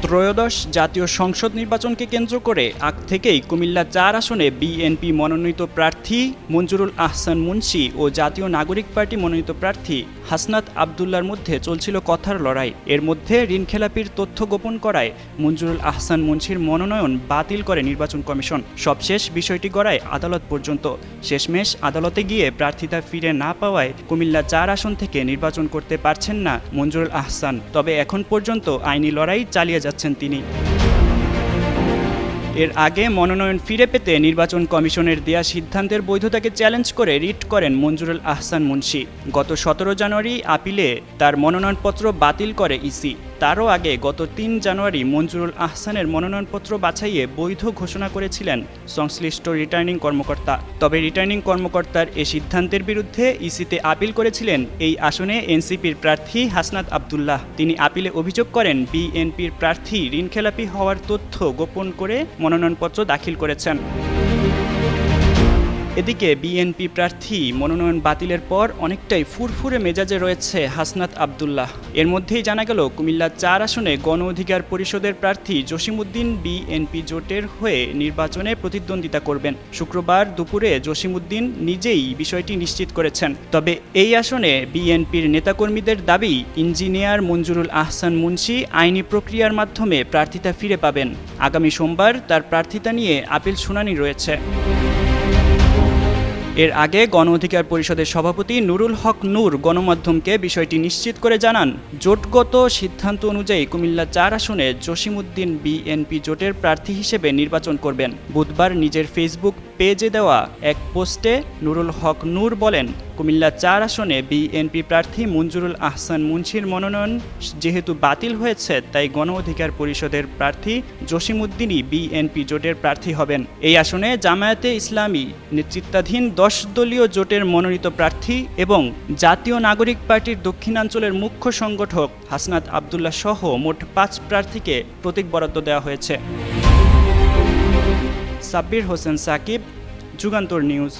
ত্রয়োদশ জাতীয় সংসদ নির্বাচনকে কেন্দ্র করে আগ থেকেই কুমিল্লা ৪ আসনে বিএনপি মনোনীত প্রার্থী মঞ্জুরুল আহসান মুন্সী ও জাতীয় নাগরিক পার্টি মনোনীত প্রার্থী হাসনাত আবদুল্লার মধ্যে চলছিল কথার লড়াই। এর মধ্যে ঋণখেলাপির তথ্য গোপন করায় মঞ্জুরুল আহসান মুন্সীর মনোনয়ন বাতিল করে নির্বাচন কমিশন। সবশেষ বিষয়টি গড়ায় আদালত পর্যন্ত। শেষমেশ আদালতে গিয়ে প্রার্থিতা ফিরে না পাওয়ায় কুমিল্লা ৪ আসন থেকে নির্বাচন করতে পারছেন না মঞ্জুরুল আহসান। তবে এখন পর্যন্ত আইনি লড়াই চালিয়ে যাচ্ছেন তিনি। এর আগে মনোনয়ন ফিরে পেতে নির্বাচন কমিশনের দেয়া সিদ্ধান্তের বৈধতাকে চ্যালেঞ্জ করে রিট করেন মঞ্জুরুল আহসান মুন্সী। গত ১৭ জানুয়ারি আপিলে তার মনোনয়নপত্র বাতিল করে ইসি। তারও আগে গত ৩ জানুয়ারি মঞ্জুরুল আহসানের মনোনয়নপত্র বাছাইয়ে বৈধ ঘোষণা করেছিলেন সংশ্লিষ্ট রিটার্নিং কর্মকর্তা। তবে রিটার্নিং কর্মকর্তার এ সিদ্ধান্তের বিরুদ্ধে ইসিতে আপিল করেছিলেন এই আসনে এনসিপির প্রার্থী হাসনাত আবদুল্লাহ। তিনি আপিলে অভিযোগ করেন বিএনপির প্রার্থী ঋণখেলাপি হওয়ার তথ্য গোপন করে মনোনয়নপত্র দাখিল করেছেন। এদিকে বিএনপি প্রার্থী মনোনয়ন বাতিলের পর অনেকটাই ফুরফুরে মেজাজে রয়েছে হাসনাত আবদুল্লাহ। এর মধ্যেই জানা গেল কুমিল্লা ৪ আসনে গণ অধিকার পরিষদের প্রার্থী জসিমউদ্দিন বিএনপি জোটের হয়ে নির্বাচনে প্রতিদ্বন্দ্বিতা করবেন। শুক্রবার দুপুরে জসিমউদ্দিন নিজেই বিষয়টি নিশ্চিত করেছেন। তবে এই আসনে বিএনপির নেতাকর্মীদের দাবি ইঞ্জিনিয়ার মঞ্জুরুল আহসান মুন্সী আইনি প্রক্রিয়ার মাধ্যমে প্রার্থিতা ফিরে পাবেন। আগামী সোমবার তার প্রার্থিতা নিয়ে আপিল শুনানি রয়েছে। এর আগে গণ অধিকার পরিষদের সভাপতি নুরুল হক নূর গণমাধ্যমকে বিষয়টি নিশ্চিত করে জানান, জোটগত সিদ্ধান্ত অনুযায়ী কুমিল্লা ৪ আসনে জসিমউদ্দিন বিএনপি জোটের প্রার্থী হিসেবে নির্বাচন করবেন। বুধবার নিজের ফেসবুক পেজে দেওয়া এক পোস্টে নুরুল হক নূর বলেন, কুমিল্লা ৪ আসনে বিএনপি প্রার্থী মঞ্জুরুল আহসান মুন্সীর মনোনয়ন যেহেতু বাতিল হয়েছে, তাই গণ অধিকার পরিষদের প্রার্থী জসিমউদ্দিনই বিএনপি জোটের প্রার্থী হবেন। এই আসনে জামায়াতে ইসলামী নেতৃত্বাধীন ১০ দলীয় জোটের মনোনীত প্রার্থী এবং জাতীয় নাগরিক পার্টির দক্ষিণাঞ্চলের মুখ্য সংগঠক হাসনাত আবদুল্লাহ সহ মোট ৫ প্রার্থীকে প্রতীক বরাদ্দ দেওয়া হয়েছে। সাব্বির হোসেন সাকিব, যুগান্তর নিউজ।